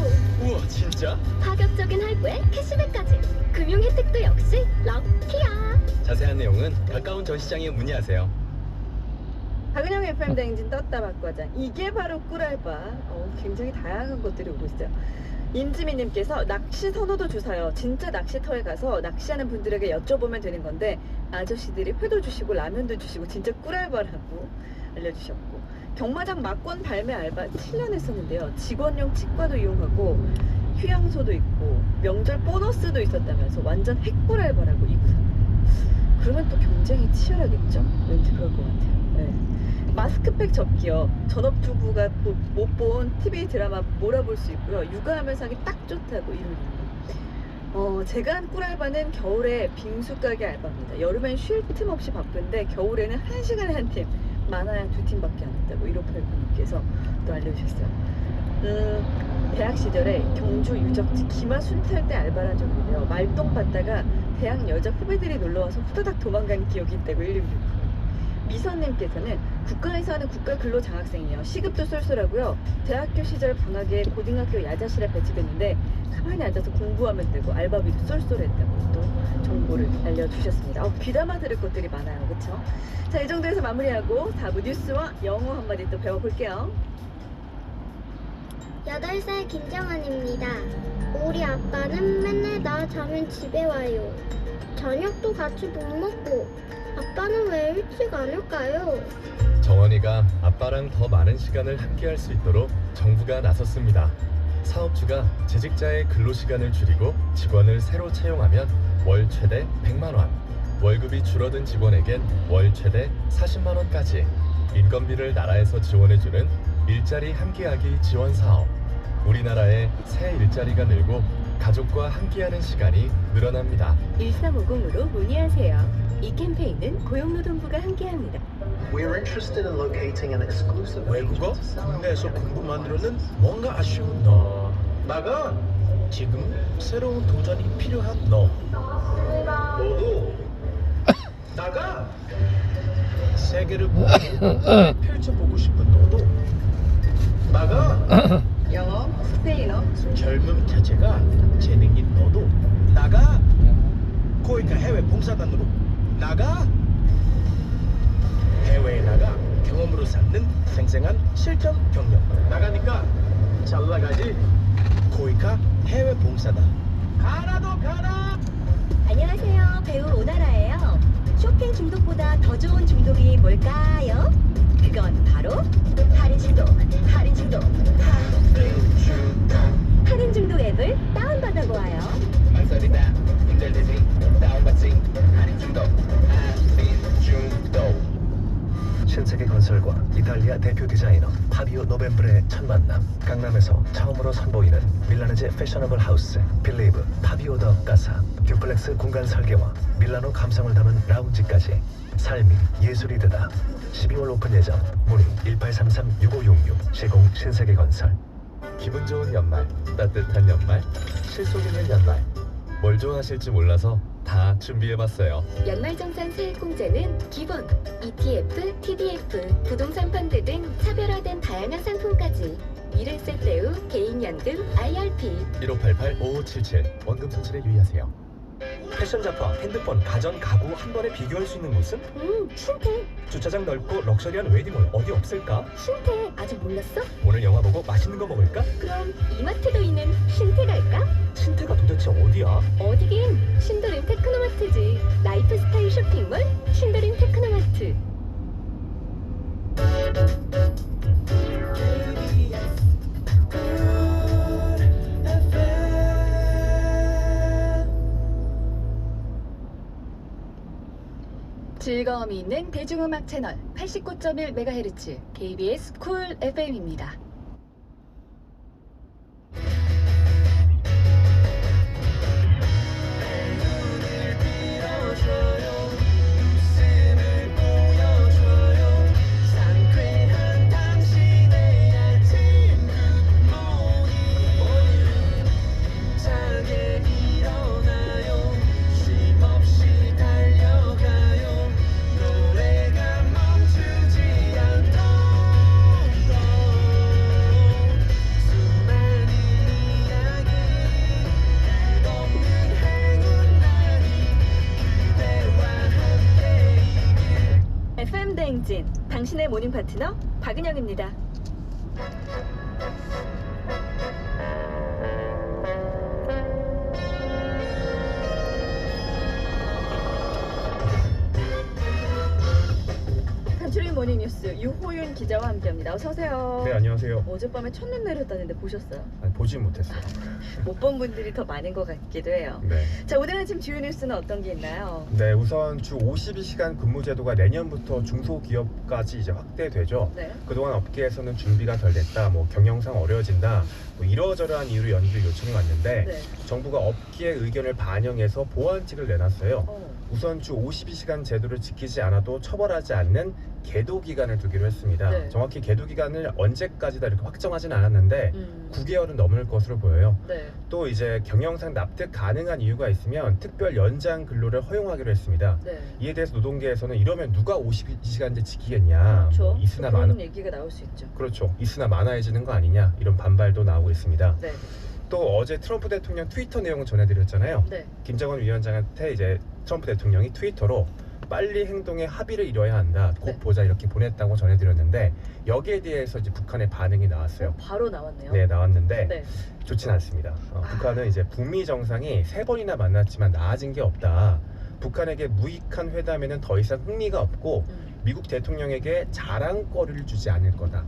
우와, 진짜? 파격적인 할부에 캐시백까지. 금융 혜택도 역시 럭키야. 자세한 내용은 가까운 전시장에 문의하세요. 박은영 FM 대행진 떴다 바꿔장. 이게 바로 꿀알바. 굉장히 다양한 것들이 오고 있어요. 임지민님께서 낚시 선호도 주사요. 진짜 낚시터에 가서 낚시하는 분들에게 여쭤보면 되는 건데 아저씨들이 회도 주시고 라면도 주시고 진짜 꿀알바라고 알려주셨고, 경마장 막권 발매 알바 7년 했었는데요. 직원용 치과도 이용하고 휴양소도 있고 명절 보너스도 있었다면서 완전 핵꿀알바라고 이구상. 그러면 또 경쟁이 치열하겠죠? 왠지 그럴 것 같아요. 네. 마스크팩 접기요. 전업주부가 못 본 TV 드라마 몰아볼 수 있고요. 육아하면서 하기 딱 좋다고 이러네요. 제가 한 꿀알바는 겨울에 빙수 가게 알바입니다. 여름엔 쉴 틈 없이 바쁜데 겨울에는 1시간에 한 팀, 많아야 2팀밖에 안 한다고 1589님께서 또 알려주셨어요. 대학 시절에 경주 유적지 기마 순찰대 알바를 한 적이 있는데요. 말똥 받다가 대학 여자 후배들이 놀러와서 후다닥 도망간 기억이 있다고 1669. 미선님께서는 국가에서 하는 국가근로장학생이에요. 시급도 쏠쏠하고요. 대학교 시절 방학에 고등학교 야자실에 배치됐는데 가만히 앉아서 공부하면 되고 알바비도 쏠쏠했다고 또 정보를 알려주셨습니다. 귀담아 들을 것들이 많아요. 그쵸? 자, 이 정도에서 마무리하고 다음 뉴스와 영어 한마디 또 배워볼게요. 8살 김정환입니다. 우리 아빠는 맨날 나 자면 집에 와요. 저녁도 같이 못 먹고. 아빠는 왜 일찍 안 올까요? 정원이가 아빠랑 더 많은 시간을 함께할 수 있도록 정부가 나섰습니다. 사업주가 재직자의 근로시간을 줄이고 직원을 새로 채용하면 월 최대 100만 원, 월급이 줄어든 직원에겐 월 최대 40만 원까지 인건비를 나라에서 지원해주는 일자리 함께하기 지원 사업. 우리나라의 새 일자리가 늘고 가족과 함께하는 시간이 늘어납니다. 1350으로 문의하세요. 이 캠페인은 고용노동부가 함께합니다. 외국어? 국내에서 공부만 들어는 뭔가 아쉬운 너. 나가 지금 새로운 도전이 필요한 너. 너도 나가 세계를 펼쳐보고 싶은 너도 나가. 영어, 스페인어, 젊음 자체가 재능인 너도 나가. 코이카 해외 봉사단으로 나가. 해외에 나가 경험으로 쌓는 생생한 실전 경력. 나가니까 잘 나가지. 코이카 해외 봉사단. 가라 너 가라. 안녕하세요. 배우 오나라예요. 쇼핑 중독보다 더 좋은 중독이 뭘까요? 그건 바로 할인 중독. 할인 중독. 할인 중독. 큐 앱을 다운받아 보아요. 말소리다 힘들듯이 다운받지 할인 중독 할인 중독. 신세계 건설과 이탈리아 대표 디자이너 파비오 노벤브레의 첫 만남. 강남에서 처음으로 선보이는 밀라노제 패셔너블 하우스 빌리브 파비오 더 까사. 듀플렉스 공간 설계와 밀라노 감성을 담은 라운지까지 삶이 예술이 되다. 12월 오픈 예정. 문의 1833-6566 시공 신세계건설. 기분 좋은 연말, 따뜻한 연말, 실속 있는 연말. 뭘 좋아하실지 몰라서 다 준비해봤어요. 연말정산 세액공제는 기본, ETF, TDF, 부동산 펀드 등 차별화된 다양한 상품까지. 미래세대우, 개인연금, IRP 1588-5577 원금 손실에 유의하세요. 패션 잡화, 핸드폰, 가전, 가구 한 번에 비교할 수 있는 곳은? 신태. 주차장 넓고 럭셔리한 웨딩홀 어디 없을까? 신태 아직 몰랐어? 오늘 영화 보고 맛있는 거 먹을까? 그럼 이마트도 있는 신태 갈까? 신태가 도대체 어디야? 어디긴 신도림 테크노마트지. 라이프스타일 쇼핑몰 신도림 테크노마트. 즐거움이 있는 대중음악 채널 89.1MHz KBS 쿨 FM입니다. 대행진, 당신의 모닝 파트너 박은영입니다. 간추린 모닝뉴스 유호윤 기자와 함께합니다. 어서 오세요. 네, 안녕하세요. 어젯밤에 첫눈 내렸다는데 보셨어요? 아니, 보지 못했어요. 못 본 분들이 더 많은 것 같기도 해요. 네. 자, 오늘 아침 주요 뉴스는 어떤 게 있나요? 네, 우선 주 52시간 근무 제도가 내년부터 중소기업까지 이제 확대되죠. 네. 그동안 업계에서는 준비가 덜 됐다, 뭐 경영상 어려워진다, 뭐 이러저러한 이유로 연기를 요청이 왔는데 네. 정부가 업계의 의견을 반영해서 보완책을 내놨어요. 우선 주 52시간 제도를 지키지 않아도 처벌하지 않는 계도 기간을 두기로 했습니다. 네. 정확히 계도 기간을 언제까지다 이렇게 확정하진 않았는데 9개월은 넘을 것으로 보여요. 네. 또 이제 경영상 납득 가능한 이유가 있으면 특별 연장 근로를 허용하기로 했습니다. 네. 이에 대해서 노동계에서는 이러면 누가 52시간제 지키겠냐, 그렇죠. 뭐 있으나 그런 많아, 얘기가 나올 수 있죠. 그렇죠. 있으나 많아지는 거 아니냐, 이런 반발도 나오고 있습니다. 네. 또 어제 트럼프 대통령 트위터 내용을 전해드렸잖아요. 네. 김정은 위원장한테 이제 트럼프 대통령이 트위터로 빨리 행동에 합의를 이뤄야 한다, 곧 네. 보자, 이렇게 보냈다고 전해드렸는데 여기에 대해서 이제 북한의 반응이 나왔어요. 바로 나왔네요. 네, 나왔는데 네. 좋진 않습니다. 북한은 이제 북미 정상이 3번이나 만났지만 나아진 게 없다. 북한에게 무익한 회담에는 더 이상 흥미가 없고 미국 대통령에게 자랑거리를 주지 않을 거다.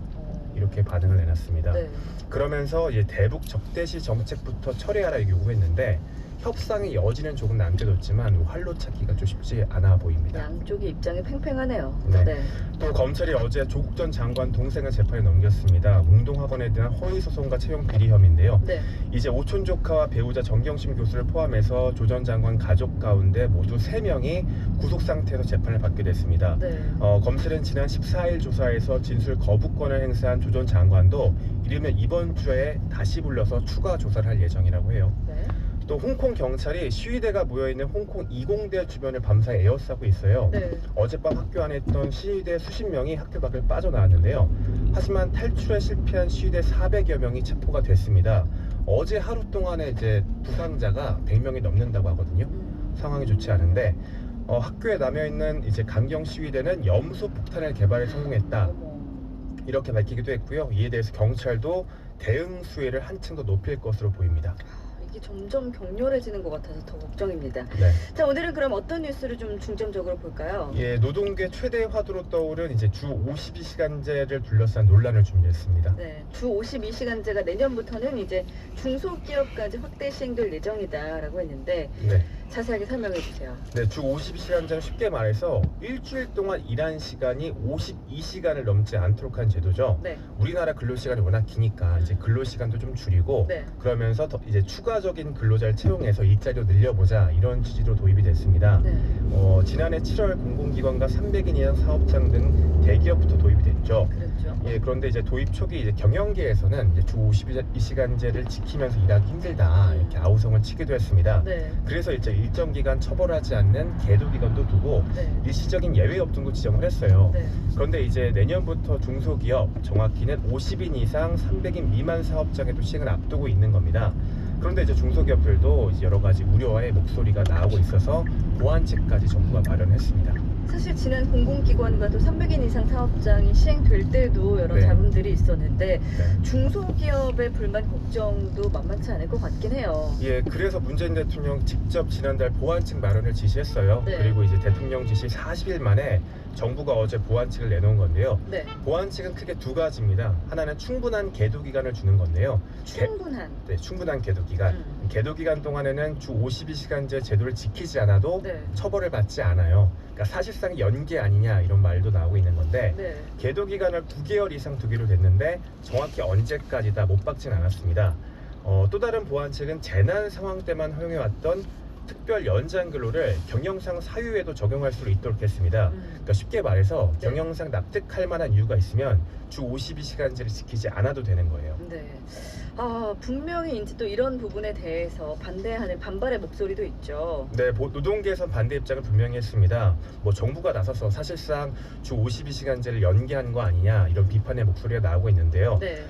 이렇게 반응을 내놨습니다. 네. 그러면서 이제 대북 적대시 정책부터 철회하라 요구했는데 협상의 여지는 조금 남겨뒀지만 활로 찾기가 좀 쉽지 않아 보입니다. 양쪽의 입장이 팽팽하네요. 네. 또 검찰이 어제 조국 전 장관 동생을 재판에 넘겼습니다. 웅동학원에 대한 허위소송과 채용 비리 혐의인데요. 네. 이제 오촌 조카와 배우자 정경심 교수를 포함해서 조 전 장관 가족 가운데 모두 3명이 구속 상태에서 재판을 받게 됐습니다. 네. 검찰은 지난 14일 조사에서 진술 거부권을 행사한 조 전 장관도 이르면 이번 주에 다시 불러서 추가 조사를 할 예정이라고 해요. 네. 또 홍콩 경찰이 시위대가 모여있는 홍콩 이공대 주변을 밤새 에워싸고 있어요. 네. 어젯밤 학교 안에 있던 시위대 수십 명이 학교 밖을 빠져나왔는데요. 하지만 탈출에 실패한 시위대 400여 명이 체포가 됐습니다. 어제 하루 동안에 이제 부상자가 100명이 넘는다고 하거든요. 상황이 좋지 않은데 학교에 남아있는 이제 강경 시위대는 염소 폭탄을 개발에 성공했다, 이렇게 밝히기도 했고요. 이에 대해서 경찰도 대응 수위를 한층 더 높일 것으로 보입니다. 이게 점점 격렬해지는 것 같아서 더 걱정입니다. 네. 자, 오늘은 그럼 어떤 뉴스를 좀 중점적으로 볼까요? 예, 노동계 최대 화두로 떠오른 이제 주 52시간제를 둘러싼 논란을 준비했습니다. 네, 주 52시간제가 내년부터는 이제 중소기업까지 확대 시행될 예정이다라고 했는데 네. 자세하게 설명해 주세요. 네, 주 52시간제는 쉽게 말해서 일주일 동안 일한 시간이 52시간을 넘지 않도록 한 제도죠. 네. 우리나라 근로시간이 워낙 기니까 이제 근로시간도 좀 줄이고 네. 그러면서 더 이제 추가적인 근로자를 채용해서 일자리를 늘려보자 이런 취지로 도입이 됐습니다. 네. 지난해 7월 공공기관과 300인 이상 사업장 등 대기업부터 도입이 됐죠. 그렇죠. 예, 그런데 이제 도입 초기 이제 경영계에서는 이제 주 52시간제를 지키면서 일하기 힘들다 이렇게 아우성을 치기도 했습니다. 네. 그래서 이제 일정 기간 처벌하지 않는 계도 기간도 두고 네. 일시적인 예외업 등도 지정을 했어요. 네. 그런데 이제 내년부터 중소기업, 정확히는 50인 이상 300인 미만 사업장에도 시행을 앞두고 있는 겁니다. 그런데 이제 중소기업들도 이제 여러 가지 우려의 목소리가 나오고 있어서 보완책까지 정부가 마련했습니다. 사실 지난 공공기관과도 300인 이상 사업장이 시행될 때도 여러 네. 잡음들이 있었는데 네. 중소기업의 불만 걱정도 만만치 않을 것 같긴 해요. 예, 그래서 문재인 대통령 직접 지난달 보완책 마련을 지시했어요. 네. 그리고 이제 대통령 지시 40일 만에 정부가 어제 보완책을 내놓은 건데요. 네. 보완책은 크게 두 가지입니다. 하나는 충분한 계도 기간을 주는 건데요. 충분한 계도 기간. 계도 기간 동안에는 주 52시간제 제도를 지키지 않아도 네. 처벌을 받지 않아요. 그러니까 사실상 연계 아니냐 이런 말도 나오고 있는 건데 네. 계도 기간을 9개월 이상 두기로 됐는데 정확히 언제까지다 못 박진 않았습니다. 또 다른 보완책은 재난 상황 때만 허용해왔던 특별 연장 근로를 경영상 사유에도 적용할 수 있도록 했습니다. 그러니까 쉽게 말해서 네. 경영상 납득할 만한 이유가 있으면 주 52시간제를 지키지 않아도 되는 거예요. 네. 분명히 이제 또 이런 부분에 대해서 반대하는 반발의 목소리도 있죠. 네, 노동계에선 반대 입장을 분명히 했습니다. 정부가 나서서 사실상 주 52시간제를 연기한 거 아니냐 이런 비판의 목소리가 나오고 있는데요. 네.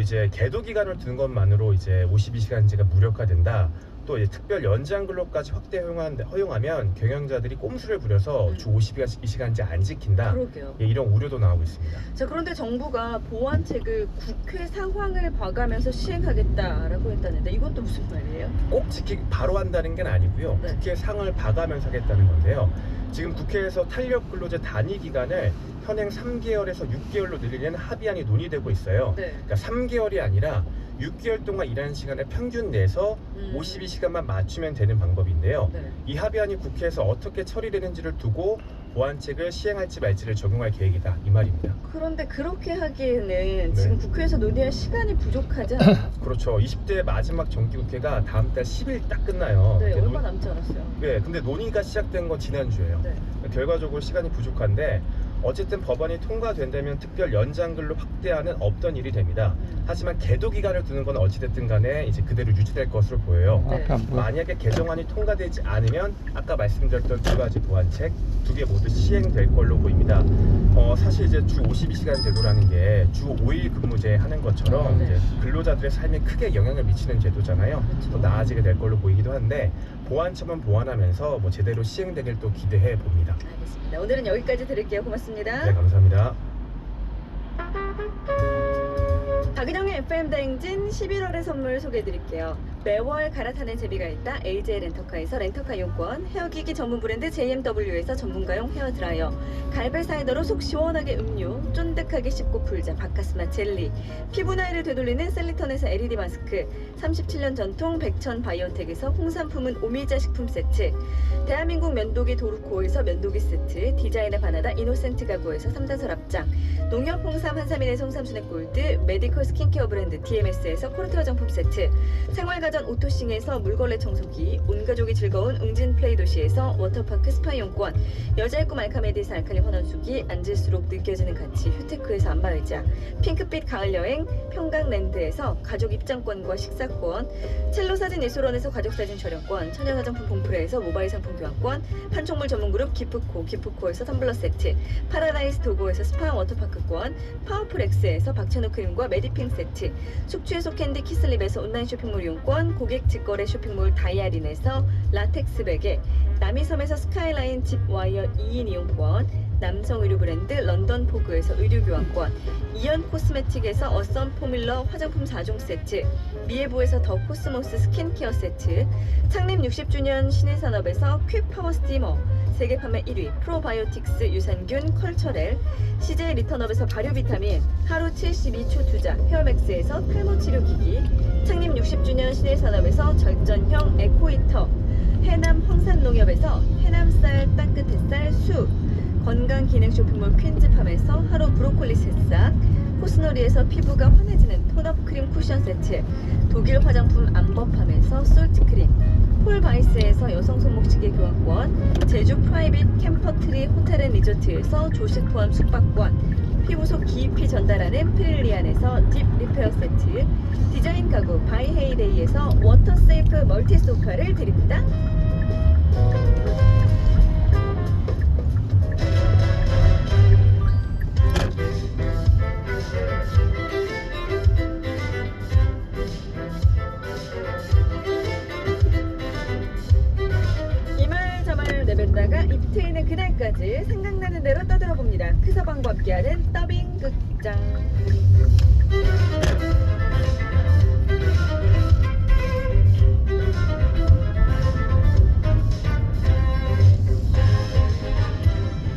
이제 계도 기간을 두는 것만으로 이제 52시간제가 무력화된다. 또 이제 특별 연장 근로까지 확대 허용하면 경영자들이 꼼수를 부려서 주 52시간제 안 지킨다. 그러게요. 예, 이런 우려도 나오고 있습니다. 자, 그런데 정부가 보완책을 국회 상황을 봐가면서 시행하겠다라고 했다는데 이건 또 무슨 말이에요? 꼭 바로 한다는 게 아니고요. 네. 국회 상을 봐가면서 하겠다는 건데요. 지금 국회에서 탄력근로제 단위 기간을 현행 3개월에서 6개월로 늘리는 합의안이 논의되고 있어요. 네. 그러니까 3개월이 아니라 6개월 동안 일하는 시간을 평균 내서 52시간만 맞추면 되는 방법인데요. 네. 이 합의안이 국회에서 어떻게 처리되는지를 두고 보완책을 시행할지 말지를 적용할 계획이다 이 말입니다. 그런데 그렇게 하기에는 지금 국회에서 논의할 시간이 부족하지 않아요? 그렇죠. 20대 마지막 정기국회가 다음 달 10일 딱 끝나요. 네, 얼마 남지 않았어요. 네, 근데 논의가 시작된 건 지난주예요. 네. 결과적으로 시간이 부족한데 어쨌든 법안이 통과된다면 특별 연장근로 확대하는 없던 일이 됩니다. 하지만 계도 기간을 두는 건 어찌됐든 간에 이제 그대로 유지될 것으로 보여요. 네. 만약에 개정안이 통과되지 않으면 아까 말씀드렸던 두 가지 보완책 두 개 모두 시행될 걸로 보입니다. 사실 이제 주 52시간 제도라는 게 주 5일 근무제 하는 것처럼 이제 근로자들의 삶에 크게 영향을 미치는 제도잖아요. 더 나아지게 될 걸로 보이기도 한데 보완책만 보완하면서 제대로 시행되길 또 기대해 봅니다. 알겠습니다. 오늘은 여기까지 드릴게요. 고맙습니다. 네, 감사합니다. 박은영의 FM 대행진 11월의 선물 소개해드릴게요. 매월 갈아타는 재미가 있다. AJ 렌터카에서 렌터카 이용권, 헤어기기 전문 브랜드 JMW에서 전문가용 헤어드라이어, 갈배 사이다로 속 시원하게 음료, 쫀득하게 씹고 풀자 바카스마 젤리, 피부 나이를 되돌리는 셀리턴에서 LED 마스크, 37년 전통 백천 바이오텍에서 홍삼품은 오미자 식품 세트, 대한민국 면도기 도루코에서 면도기 세트, 디자인의 바나다 이노센트 가구에서 3단 서랍장, 농협 홍삼 한삼인의 송삼순의 골드, 메디컬 스킨케어 브랜드 DMS에서 코르테 화장품 세트, 생활가전 오토싱에서 물걸레 청소기, 온가족이 즐거운 웅진 플레이 도시에서 워터파크 스파 이용권, 여자의 꿈 알카메디스 알칼리 환원수기, 앉을수록 느껴지는 가치 휴테크에서 안마의자, 핑크빛 가을여행 평강랜드에서 가족 입장권과 식사권, 첼로 사진 예술원에서 가족사진 촬영권, 천연화장품 봉프레에서 모바일 상품 교환권, 판촉물 전문그룹 기프코에서 텀블러 세트, 파라다이스 도고에서 스파 워터파크권, 파워풀엑스에서 박찬호 크림과 메디핑 세트, 숙취해소 캔디 키슬립에서 온라인 쇼핑몰 이용권, 고객 직거래 쇼핑몰 다이아린에서 라텍스 베개, 남이섬에서 스카이라인 집 와이어 2인 이용권, 남성 의류 브랜드 런던 포그에서 의류 교환권, 이연 코스메틱에서 어썸 포뮬러 화장품 4종 세트, 미에보에서 더 코스모스 스킨케어 세트, 창립 60주년 신일산업에서 퀵 파워 스티머, 세계 판매 1위 프로바이오틱스 유산균 컬처렐, CJ 리턴업에서 발효 비타민, 하루 72초 투자 헤어맥스에서 탈모 치료기기, 창립 60주년 신일산업에서 절전형 에코히터, 해남 황산농협에서 해남쌀 땅끝 햇살 수, 건강기능 쇼핑몰 퀸즈팜에서 하루 브로콜리 새싹, 코스놀이에서 피부가 환해지는 톤업 크림 쿠션 세트, 독일 화장품 암버팜에서 솔트크림, 폴바이스에서 여성 손목시계 교환권, 제주 프라이빗 캠퍼트리 호텔앤리조트에서 조식 포함 숙박권, 피부속 깊이 전달하는 프릴리안에서 딥 리페어 세트, 디자인 가구 바이헤이데이에서 워터세이프 멀티 소파를 드립니다. 내뱉다가 입트이는 그날까지 생각나는 대로 떠들어봅니다. 크서방과 함께하는 더빙 극장.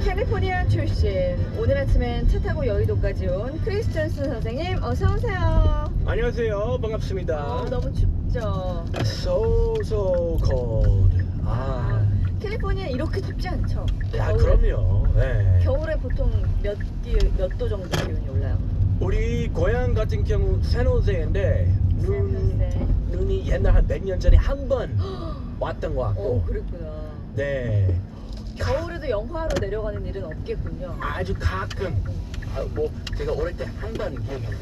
캘리포니아 출신, 오늘 아침엔 차 타고 여의도까지 온 크리스 존슨 선생님 어서 오세요. 안녕하세요. 반갑습니다. 너무 춥죠? So cold. 캘리포니아 이렇게 덥지 않죠? 야, 그럼요. 네. 겨울에 보통 몇 도 정도 기온이 올라요? 우리 고향 같은 경우 샌호세인데 눈이 옛날 한 100년 전에 한 번 왔던 것 같고. 그랬구나. 네. 겨울에도 영하로 내려가는 일은 없겠군요. 아주 가끔. 뭐 제가 어릴 때 한 번 기억합니다.